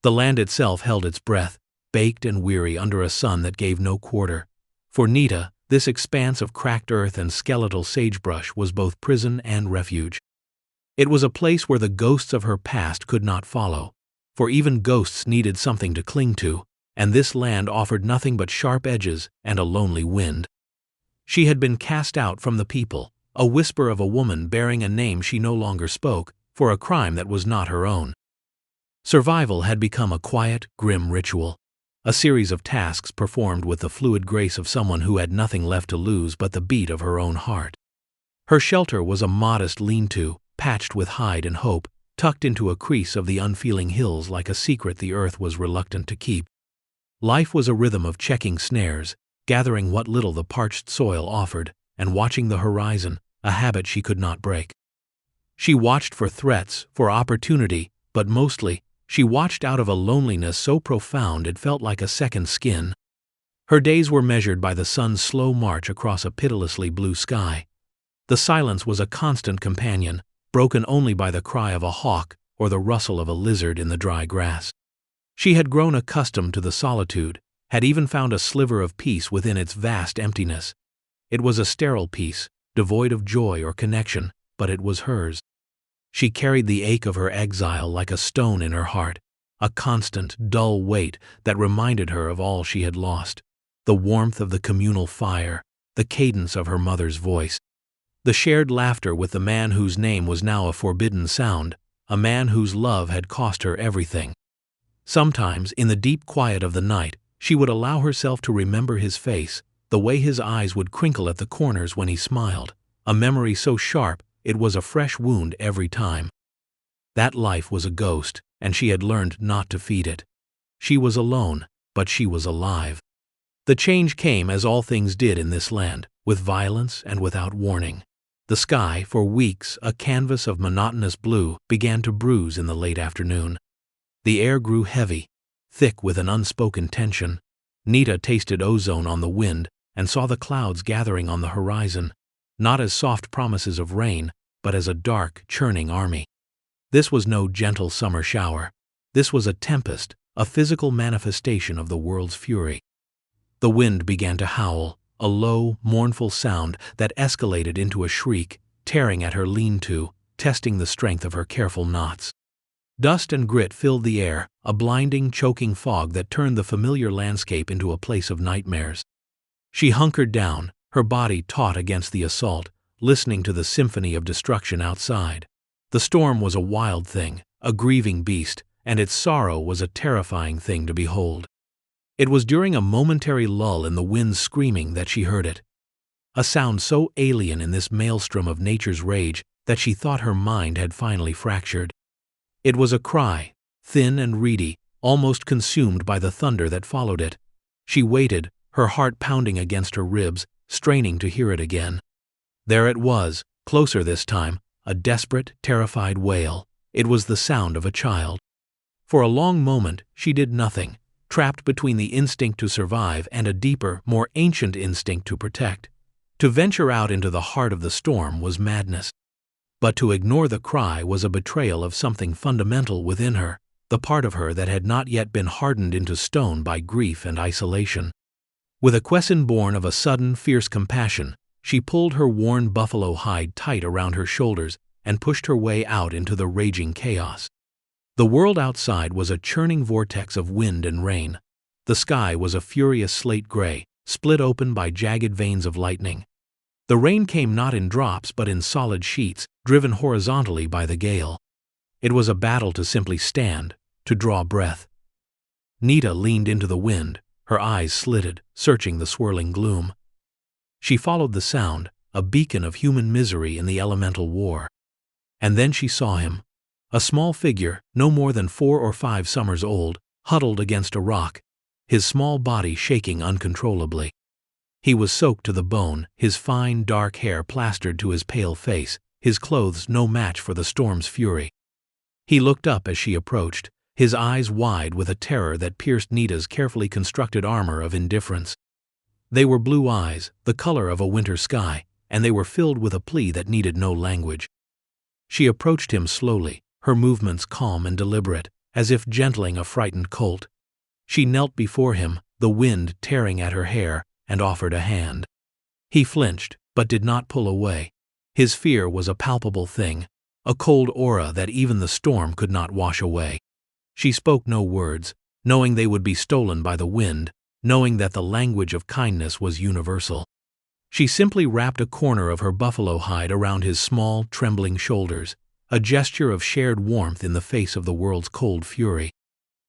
The land itself held its breath, baked and weary under a sun that gave no quarter. For Nita, this expanse of cracked earth and skeletal sagebrush was both prison and refuge. It was a place where the ghosts of her past could not follow, for even ghosts needed something to cling to, and this land offered nothing but sharp edges and a lonely wind. She had been cast out from the people, a whisper of a woman bearing a name she no longer spoke, for a crime that was not her own. Survival had become a quiet, grim ritual, a series of tasks performed with the fluid grace of someone who had nothing left to lose but the beat of her own heart. Her shelter was a modest lean-to, patched with hide and hope, tucked into a crease of the unfeeling hills like a secret the earth was reluctant to keep. Life was a rhythm of checking snares, gathering what little the parched soil offered, and watching the horizon, a habit she could not break. She watched for threats, for opportunity, but mostly, she watched out of a loneliness so profound it felt like a second skin. Her days were measured by the sun's slow march across a pitilessly blue sky. The silence was a constant companion, broken only by the cry of a hawk or the rustle of a lizard in the dry grass. She had grown accustomed to the solitude, had even found a sliver of peace within its vast emptiness. It was a sterile peace, devoid of joy or connection, but it was hers. She carried the ache of her exile like a stone in her heart, a constant, dull weight that reminded her of all she had lost, the warmth of the communal fire, the cadence of her mother's voice, the shared laughter with the man whose name was now a forbidden sound, a man whose love had cost her everything. Sometimes, in the deep quiet of the night, she would allow herself to remember his face, the way his eyes would crinkle at the corners when he smiled, a memory so sharp it was a fresh wound every time. That life was a ghost, and she had learned not to feed it. She was alone, but she was alive. The change came as all things did in this land, with violence and without warning. The sky, for weeks a canvas of monotonous blue, began to bruise in the late afternoon. The air grew heavy, thick with an unspoken tension. Nita tasted ozone on the wind and saw the clouds gathering on the horizon, not as soft promises of rain, but as a dark, churning army. This was no gentle summer shower. This was a tempest, a physical manifestation of the world's fury. The wind began to howl, a low, mournful sound that escalated into a shriek, tearing at her lean-to, testing the strength of her careful knots. Dust and grit filled the air, a blinding, choking fog that turned the familiar landscape into a place of nightmares. She hunkered down, her body taut against the assault, listening to the symphony of destruction outside. The storm was a wild thing, a grieving beast, and its sorrow was a terrifying thing to behold. It was during a momentary lull in the wind's screaming that she heard it. A sound so alien in this maelstrom of nature's rage that she thought her mind had finally fractured. It was a cry, thin and reedy, almost consumed by the thunder that followed it. She waited, her heart pounding against her ribs, straining to hear it again. There it was, closer this time, a desperate, terrified wail. It was the sound of a child. For a long moment, she did nothing, trapped between the instinct to survive and a deeper, more ancient instinct to protect. To venture out into the heart of the storm was madness. But to ignore the cry was a betrayal of something fundamental within her, the part of her that had not yet been hardened into stone by grief and isolation. With a question born of a sudden, fierce compassion, she pulled her worn buffalo hide tight around her shoulders and pushed her way out into the raging chaos. The world outside was a churning vortex of wind and rain. The sky was a furious slate gray, split open by jagged veins of lightning. The rain came not in drops but in solid sheets, driven horizontally by the gale. It was a battle to simply stand, to draw breath. Nita leaned into the wind, her eyes slitted, searching the swirling gloom. She followed the sound, a beacon of human misery in the elemental war. And then she saw him. A small figure, no more than 4 or 5 summers old, huddled against a rock, his small body shaking uncontrollably. He was soaked to the bone, his fine, dark hair plastered to his pale face, his clothes no match for the storm's fury. He looked up as she approached, his eyes wide with a terror that pierced Nita's carefully constructed armor of indifference. They were blue eyes, the color of a winter sky, and they were filled with a plea that needed no language. She approached him slowly, her movements calm and deliberate, as if gentling a frightened colt. She knelt before him, the wind tearing at her hair, and offered a hand. He flinched, but did not pull away. His fear was a palpable thing, a cold aura that even the storm could not wash away. She spoke no words, knowing they would be stolen by the wind, knowing that the language of kindness was universal. She simply wrapped a corner of her buffalo hide around his small, trembling shoulders, a gesture of shared warmth in the face of the world's cold fury.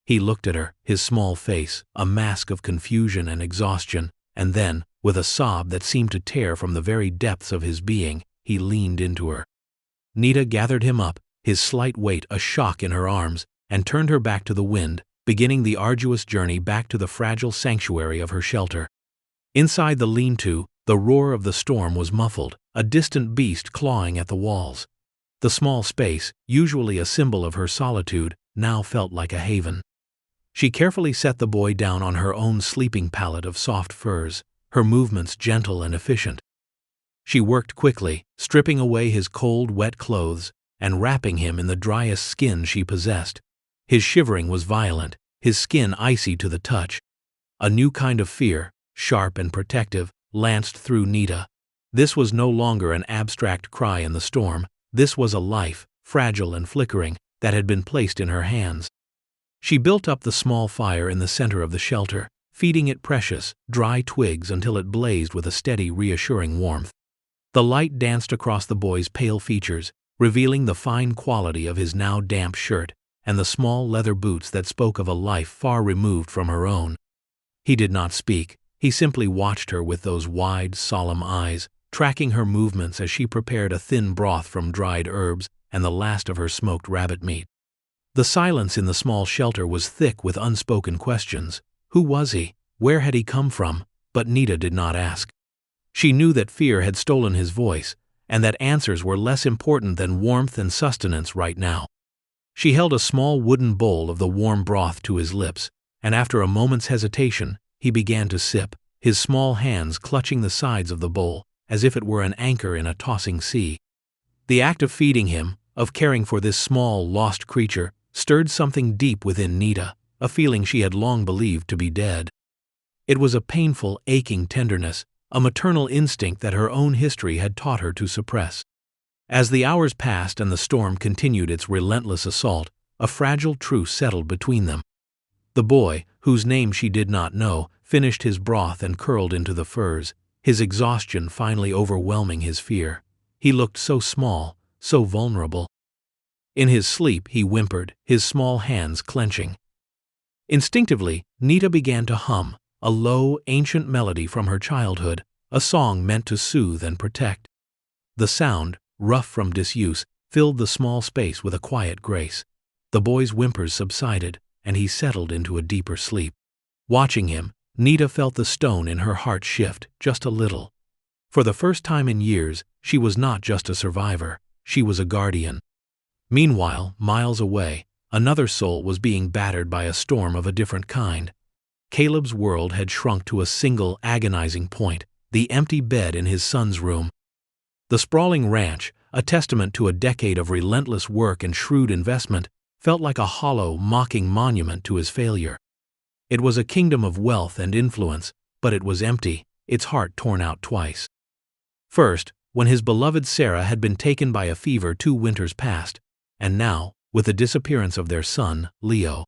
He looked at her, his small face, a mask of confusion and exhaustion, and then, with a sob that seemed to tear from the very depths of his being, he leaned into her. Nita gathered him up, his slight weight a shock in her arms, and turned her back to the wind, beginning the arduous journey back to the fragile sanctuary of her shelter. Inside the lean-to, the roar of the storm was muffled, a distant beast clawing at the walls. The small space, usually a symbol of her solitude, now felt like a haven. She carefully set the boy down on her own sleeping pallet of soft furs, her movements gentle and efficient. She worked quickly, stripping away his cold, wet clothes, and wrapping him in the driest skin she possessed. His shivering was violent, his skin icy to the touch. A new kind of fear, sharp and protective, lanced through Nita. This was no longer an abstract cry in the storm. This was a life, fragile and flickering, that had been placed in her hands. She built up the small fire in the center of the shelter, feeding it precious, dry twigs until it blazed with a steady, reassuring warmth. The light danced across the boy's pale features, revealing the fine quality of his now damp shirt and the small leather boots that spoke of a life far removed from her own. He did not speak. He simply watched her with those wide, solemn eyes, tracking her movements as she prepared a thin broth from dried herbs and the last of her smoked rabbit meat. The silence in the small shelter was thick with unspoken questions. Who was he? Where had he come from? But Nita did not ask. She knew that fear had stolen his voice, and that answers were less important than warmth and sustenance right now. She held a small wooden bowl of the warm broth to his lips, and after a moment's hesitation, he began to sip, his small hands clutching the sides of the bowl, as if it were an anchor in a tossing sea. The act of feeding him, of caring for this small, lost creature, stirred something deep within Nita, a feeling she had long believed to be dead. It was a painful, aching tenderness, a maternal instinct that her own history had taught her to suppress. As the hours passed and the storm continued its relentless assault, a fragile truce settled between them. The boy, whose name she did not know, finished his broth and curled into the furs, his exhaustion finally overwhelming his fear. He looked so small, so vulnerable. In his sleep he whimpered, his small hands clenching. Instinctively, Nita began to hum, a low, ancient melody from her childhood, a song meant to soothe and protect. The sound, rough from disuse, filled the small space with a quiet grace. The boy's whimpers subsided, and he settled into a deeper sleep. Watching him, Nita felt the stone in her heart shift just a little. For the first time in years, she was not just a survivor, she was a guardian. Meanwhile, miles away, another soul was being battered by a storm of a different kind. Caleb's world had shrunk to a single agonizing point, the empty bed in his son's room. The sprawling ranch, a testament to a decade of relentless work and shrewd investment, felt like a hollow, mocking monument to his failure. It was a kingdom of wealth and influence, but it was empty, its heart torn out twice. First, when his beloved Sarah had been taken by a fever 2 winters past, and now, with the disappearance of their son, Leo.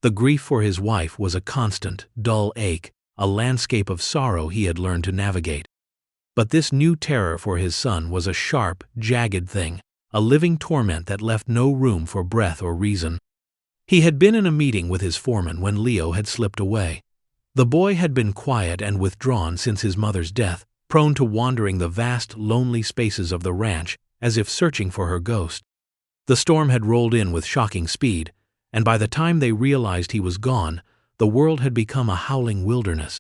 The grief for his wife was a constant, dull ache, a landscape of sorrow he had learned to navigate. But this new terror for his son was a sharp, jagged thing, a living torment that left no room for breath or reason. He had been in a meeting with his foreman when Leo had slipped away. The boy had been quiet and withdrawn since his mother's death, prone to wandering the vast, lonely spaces of the ranch as if searching for her ghost. The storm had rolled in with shocking speed, and by the time they realized he was gone, the world had become a howling wilderness.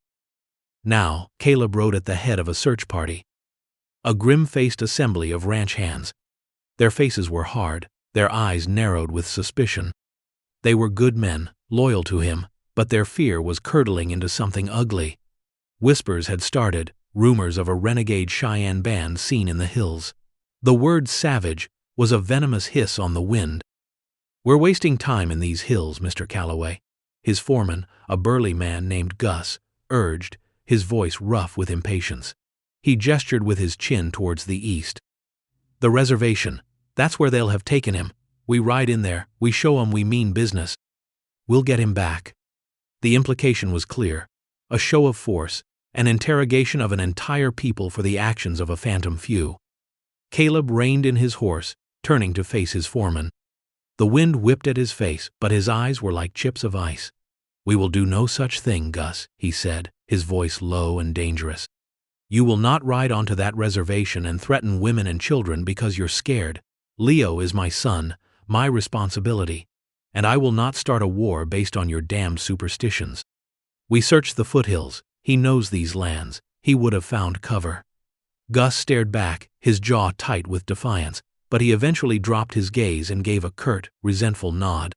Now, Caleb rode at the head of a search party. A grim-faced assembly of ranch hands. Their faces were hard, their eyes narrowed with suspicion. They were good men, loyal to him, but their fear was curdling into something ugly. Whispers had started, rumors of a renegade Cheyenne band seen in the hills. The word savage was a venomous hiss on the wind. "We're wasting time in these hills, Mr. Calloway," his foreman, a burly man named Gus, urged, his voice rough with impatience. He gestured with his chin towards the east. "The reservation. That's where they'll have taken him. We ride in there, we show 'em we mean business. We'll get him back." The implication was clear. A show of force, an interrogation of an entire people for the actions of a phantom few. Caleb reined in his horse, turning to face his foreman. The wind whipped at his face, but his eyes were like chips of ice. "We will do no such thing, Gus," he said, his voice low and dangerous. "You will not ride onto that reservation and threaten women and children because you're scared. Leo is my son, my responsibility, and I will not start a war based on your damned superstitions. We searched the foothills. He knows these lands. He would have found cover." Gus stared back, his jaw tight with defiance, but he eventually dropped his gaze and gave a curt, resentful nod.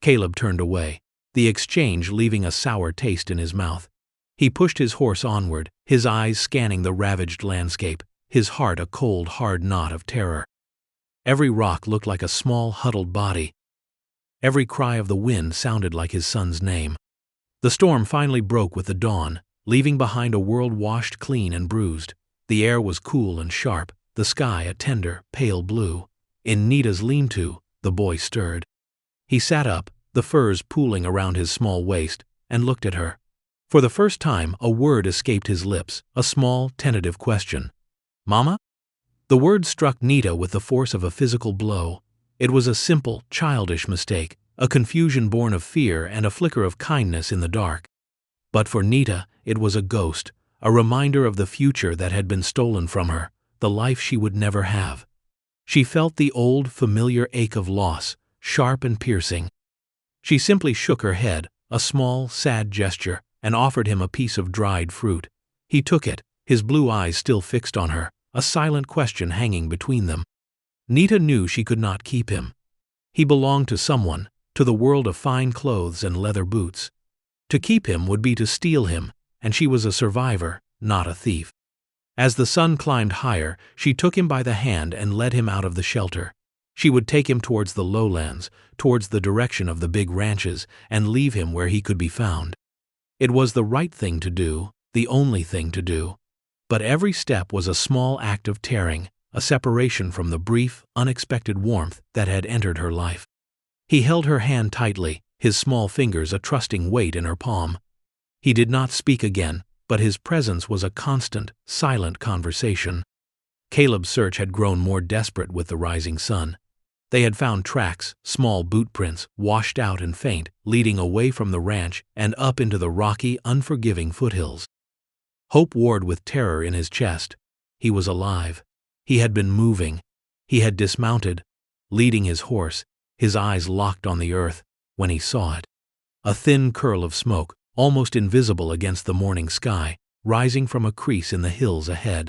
Caleb turned away, the exchange leaving a sour taste in his mouth. He pushed his horse onward, his eyes scanning the ravaged landscape, his heart a cold, hard knot of terror. Every rock looked like a small, huddled body. Every cry of the wind sounded like his son's name. The storm finally broke with the dawn, leaving behind a world washed clean and bruised. The air was cool and sharp, the sky a tender, pale blue. In Nita's lean-to, the boy stirred. He sat up, the furs pooling around his small waist, and looked at her. For the first time, a word escaped his lips, a small, tentative question. "Mama?" The word struck Nita with the force of a physical blow. It was a simple, childish mistake, a confusion born of fear and a flicker of kindness in the dark. But for Nita, it was a ghost, a reminder of the future that had been stolen from her, the life she would never have. She felt the old, familiar ache of loss, sharp and piercing. She simply shook her head, a small, sad gesture, and offered him a piece of dried fruit. He took it, his blue eyes still fixed on her, a silent question hanging between them. Nita knew she could not keep him. He belonged to someone, to the world of fine clothes and leather boots. To keep him would be to steal him, and she was a survivor, not a thief. As the sun climbed higher, she took him by the hand and led him out of the shelter. She would take him towards the lowlands, towards the direction of the big ranches, and leave him where he could be found. It was the right thing to do, the only thing to do. But every step was a small act of tearing, a separation from the brief, unexpected warmth that had entered her life. He held her hand tightly, his small fingers a trusting weight in her palm. He did not speak again, but his presence was a constant, silent conversation. Caleb's search had grown more desperate with the rising sun. They had found tracks, small boot prints, washed out and faint, leading away from the ranch and up into the rocky, unforgiving foothills. Hope warred with terror in his chest. He was alive. He had been moving. He had dismounted, leading his horse, his eyes locked on the earth, when he saw it. A thin curl of smoke, almost invisible against the morning sky, rising from a crease in the hills ahead.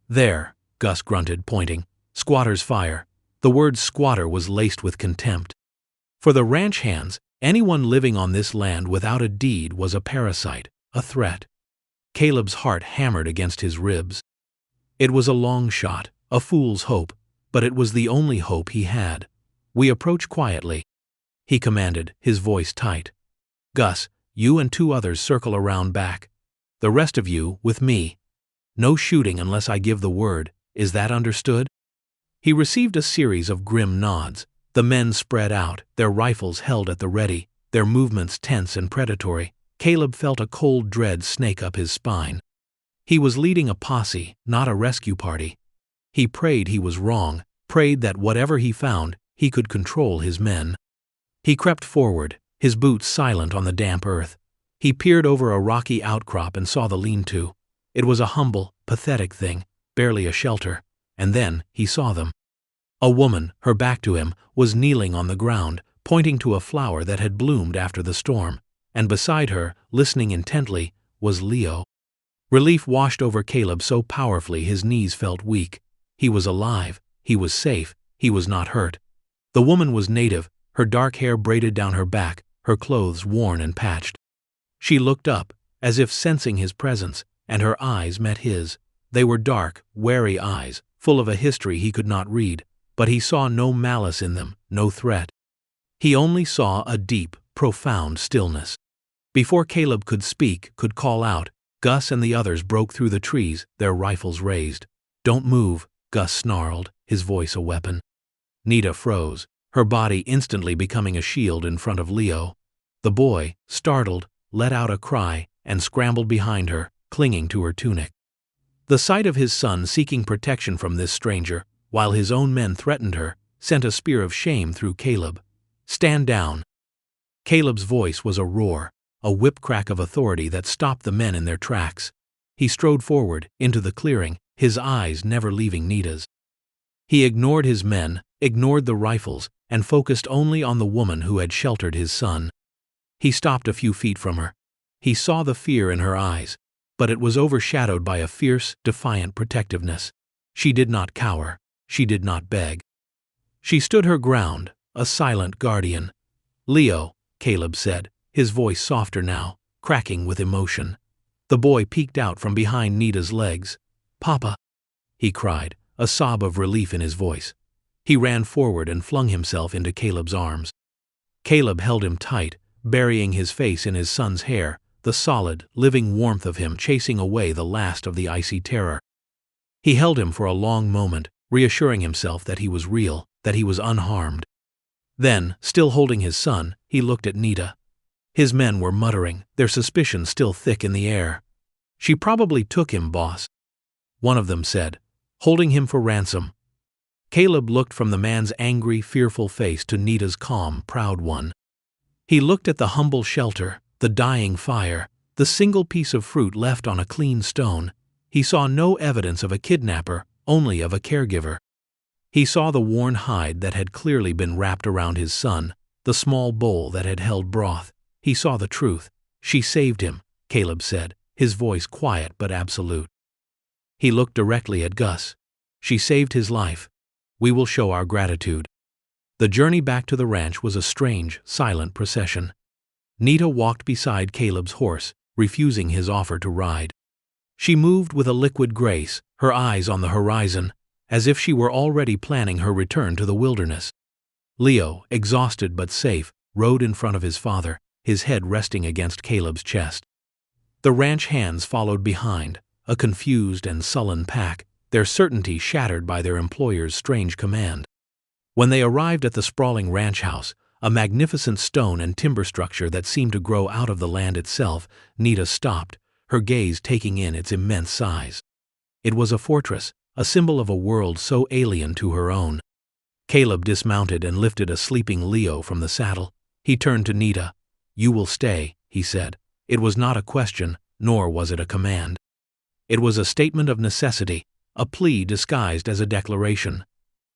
"There," Gus grunted, pointing. "Squatter's fire." The word squatter was laced with contempt. For the ranch hands, anyone living on this land without a deed was a parasite, a threat. Caleb's heart hammered against his ribs. It was a long shot, a fool's hope, but it was the only hope he had. "We approach quietly," he commanded, his voice tight. "Gus, you and 2 others circle around back. The rest of you, with me. No shooting unless I give the word. Is that understood?" He received a series of grim nods. The men spread out, their rifles held at the ready, their movements tense and predatory. Caleb felt a cold dread snake up his spine. He was leading a posse, not a rescue party. He prayed he was wrong, prayed that whatever he found, he could control his men. He crept forward, his boots silent on the damp earth. He peered over a rocky outcrop and saw the lean-to. It was a humble, pathetic thing, barely a shelter. And then he saw them. A woman, her back to him, was kneeling on the ground, pointing to a flower that had bloomed after the storm, and beside her, listening intently, was Leo. Relief washed over Caleb so powerfully his knees felt weak. He was alive, he was safe, he was not hurt. The woman was native, her dark hair braided down her back, her clothes worn and patched. She looked up, as if sensing his presence, and her eyes met his. They were dark, wary eyes, full of a history he could not read, but he saw no malice in them, no threat. He only saw a deep, profound stillness. Before Caleb could speak, could call out, Gus and the others broke through the trees, their rifles raised. "Don't move," Gus snarled, his voice a weapon. Nita froze, her body instantly becoming a shield in front of Leo. The boy, startled, let out a cry and scrambled behind her, clinging to her tunic. The sight of his son seeking protection from this stranger, while his own men threatened her, sent a spear of shame through Caleb. "Stand down." Caleb's voice was a roar, a whip-crack of authority that stopped the men in their tracks. He strode forward, into the clearing, his eyes never leaving Nita's. He ignored his men, ignored the rifles, and focused only on the woman who had sheltered his son. He stopped a few feet from her. He saw the fear in her eyes, but it was overshadowed by a fierce, defiant protectiveness. She did not cower. She did not beg. She stood her ground, a silent guardian. "Leo," Caleb said, his voice softer now, cracking with emotion. The boy peeked out from behind Nita's legs. "Papa," he cried, a sob of relief in his voice. He ran forward and flung himself into Caleb's arms. Caleb held him tight, burying his face in his son's hair, the solid, living warmth of him chasing away the last of the icy terror. He held him for a long moment, reassuring himself that he was real, that he was unharmed. Then, still holding his son, he looked at Nita. His men were muttering, their suspicions still thick in the air. "She probably took him, boss," one of them said, "holding him for ransom." Caleb looked from the man's angry, fearful face to Nita's calm, proud one. He looked at the humble shelter, the dying fire, the single piece of fruit left on a clean stone. He saw no evidence of a kidnapper, only of a caregiver. He saw the worn hide that had clearly been wrapped around his son, the small bowl that had held broth. He saw the truth. "She saved him," Caleb said, his voice quiet but absolute. He looked directly at Gus. "She saved his life. We will show our gratitude." The journey back to the ranch was a strange, silent procession. Nita walked beside Caleb's horse, refusing his offer to ride. She moved with a liquid grace, her eyes on the horizon, as if she were already planning her return to the wilderness. Leo, exhausted but safe, rode in front of his father, his head resting against Caleb's chest. The ranch hands followed behind, a confused and sullen pack, their certainty shattered by their employer's strange command. When they arrived at the sprawling ranch house, a magnificent stone and timber structure that seemed to grow out of the land itself, Nita stopped, her gaze taking in its immense size. It was a fortress, a symbol of a world so alien to her own. Caleb dismounted and lifted a sleeping Leo from the saddle. He turned to Nita. "You will stay," he said. It was not a question, nor was it a command. It was a statement of necessity, a plea disguised as a declaration.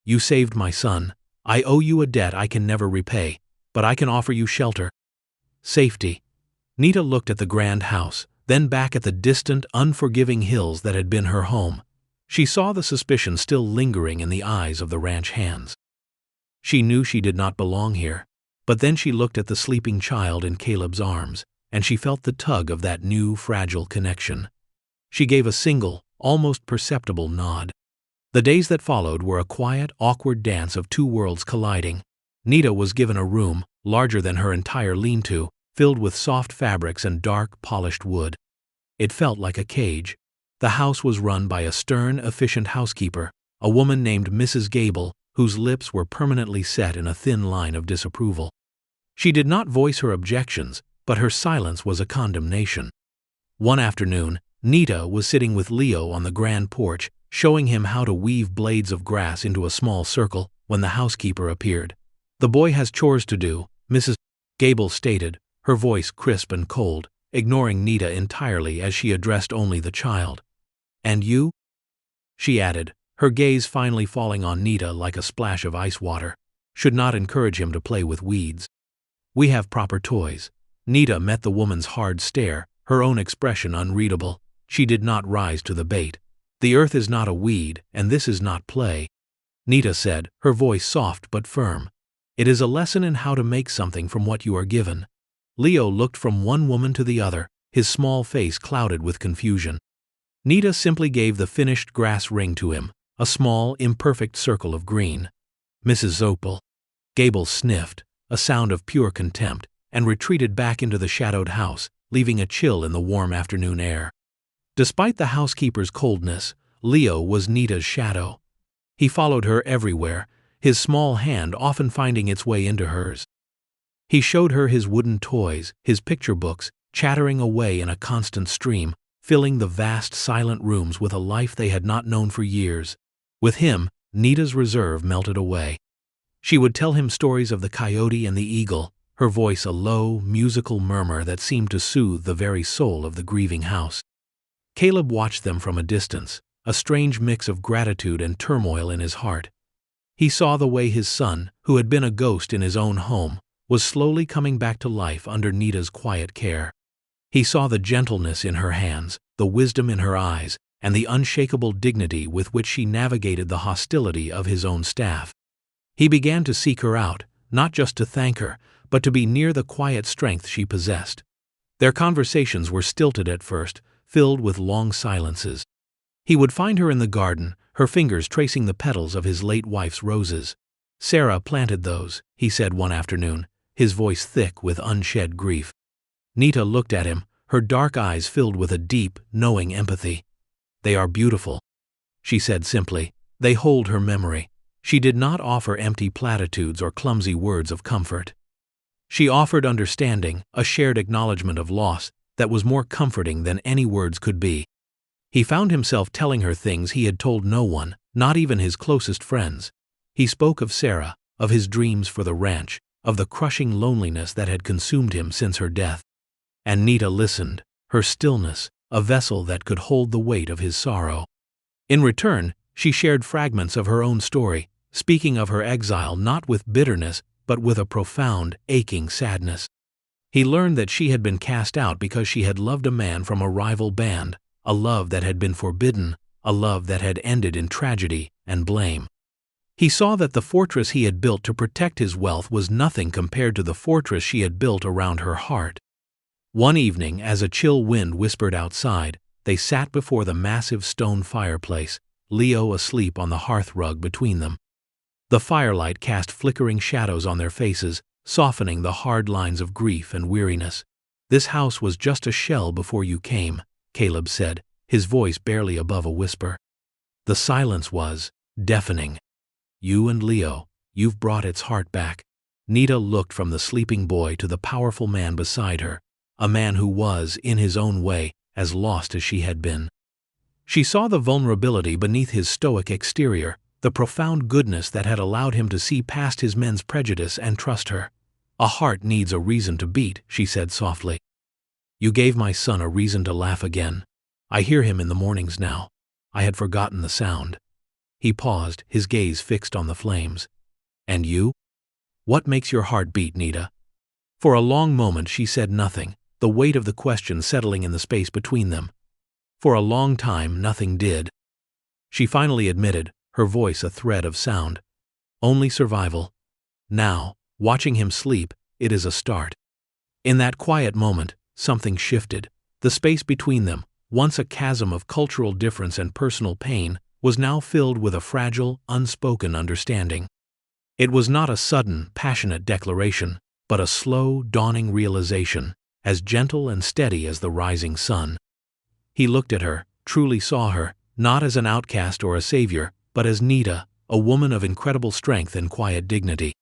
"You saved my son. I owe you a debt I can never repay, but I can offer you shelter. Safety." Nita looked at the grand house, then back at the distant, unforgiving hills that had been her home. She saw the suspicion still lingering in the eyes of the ranch hands. She knew she did not belong here, but then she looked at the sleeping child in Caleb's arms, and she felt the tug of that new, fragile connection. She gave a single, almost perceptible nod. The days that followed were a quiet, awkward dance of two worlds colliding. Nita was given a room, larger than her entire lean-to, filled with soft fabrics and dark, polished wood. It felt like a cage. The house was run by a stern, efficient housekeeper, a woman named Mrs. Gable, whose lips were permanently set in a thin line of disapproval. She did not voice her objections, but her silence was a condemnation. One afternoon, Nita was sitting with Leo on the grand porch, showing him how to weave blades of grass into a small circle, when the housekeeper appeared. "The boy has chores to do," Mrs. Gable stated, her voice crisp and cold, ignoring Nita entirely as she addressed only the child. "And you?" she added, her gaze finally falling on Nita like a splash of ice water. "Should not encourage him to play with weeds. We have proper toys." Nita met the woman's hard stare, her own expression unreadable. She did not rise to the bait. "The earth is not a weed, and this is not play," Nita said, her voice soft but firm. "It is a lesson in how to make something from what you are given." Leo looked from one woman to the other, his small face clouded with confusion. Nita simply gave the finished grass ring to him, a small, imperfect circle of green. "Mrs. Zopel." Gable sniffed, a sound of pure contempt, and retreated back into the shadowed house, leaving a chill in the warm afternoon air. Despite the housekeeper's coldness, Leo was Nita's shadow. He followed her everywhere, his small hand often finding its way into hers. He showed her his wooden toys, his picture books, chattering away in a constant stream, filling the vast silent rooms with a life they had not known for years. With him, Nita's reserve melted away. She would tell him stories of the coyote and the eagle, her voice a low, musical murmur that seemed to soothe the very soul of the grieving house. Caleb watched them from a distance, a strange mix of gratitude and turmoil in his heart. He saw the way his son, who had been a ghost in his own home, was slowly coming back to life under Nita's quiet care. He saw the gentleness in her hands, the wisdom in her eyes, and the unshakable dignity with which she navigated the hostility of his own staff. He began to seek her out, not just to thank her, but to be near the quiet strength she possessed. Their conversations were stilted at first, filled with long silences. He would find her in the garden, her fingers tracing the petals of his late wife's roses. "Sarah planted those," he said one afternoon, his voice thick with unshed grief. Nita looked at him, her dark eyes filled with a deep, knowing empathy. "They are beautiful," she said simply. They hold her memory. She did not offer empty platitudes or clumsy words of comfort. She offered understanding, a shared acknowledgement of loss that was more comforting than any words could be. He found himself telling her things he had told no one, not even his closest friends. He spoke of Sarah, of his dreams for the ranch, of the crushing loneliness that had consumed him since her death. And Nita listened, her stillness, a vessel that could hold the weight of his sorrow. In return, she shared fragments of her own story, speaking of her exile not with bitterness, but with a profound, aching sadness. He learned that she had been cast out because she had loved a man from a rival band, a love that had been forbidden, a love that had ended in tragedy and blame. He saw that the fortress he had built to protect his wealth was nothing compared to the fortress she had built around her heart. One evening, as a chill wind whispered outside, they sat before the massive stone fireplace, Leo asleep on the hearth rug between them. The firelight cast flickering shadows on their faces, softening the hard lines of grief and weariness. "This house was just a shell before you came," Caleb said, his voice barely above a whisper. The silence was deafening. "You and Leo, you've brought its heart back." Nita looked from the sleeping boy to the powerful man beside her, a man who was, in his own way, as lost as she had been. She saw the vulnerability beneath his stoic exterior, the profound goodness that had allowed him to see past his men's prejudice and trust her. "A heart needs a reason to beat," she said softly. "You gave my son a reason to laugh again. I hear him in the mornings now. I had forgotten the sound." He paused, his gaze fixed on the flames. "And you? What makes your heart beat, Nita?" For a long moment she said nothing, the weight of the question settling in the space between them. For a long time nothing did. She finally admitted, her voice a thread of sound. "Only survival. Now, watching him sleep, it is a start." In that quiet moment, something shifted. The space between them, once a chasm of cultural difference and personal pain, was now filled with a fragile, unspoken understanding. It was not a sudden, passionate declaration, but a slow, dawning realization, as gentle and steady as the rising sun. He looked at her, truly saw her, not as an outcast or a savior, but as Nita, a woman of incredible strength and quiet dignity.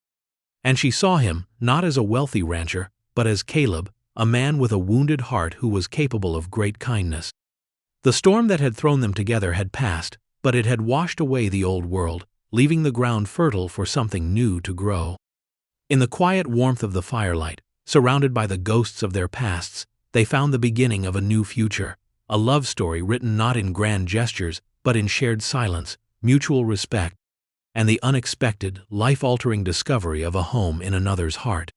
And she saw him, not as a wealthy rancher, but as Caleb, a man with a wounded heart who was capable of great kindness. The storm that had thrown them together had passed, but it had washed away the old world, leaving the ground fertile for something new to grow. In the quiet warmth of the firelight, surrounded by the ghosts of their pasts, they found the beginning of a new future, a love story written not in grand gestures, but in shared silence, mutual respect, and the unexpected, life-altering discovery of a home in another's heart.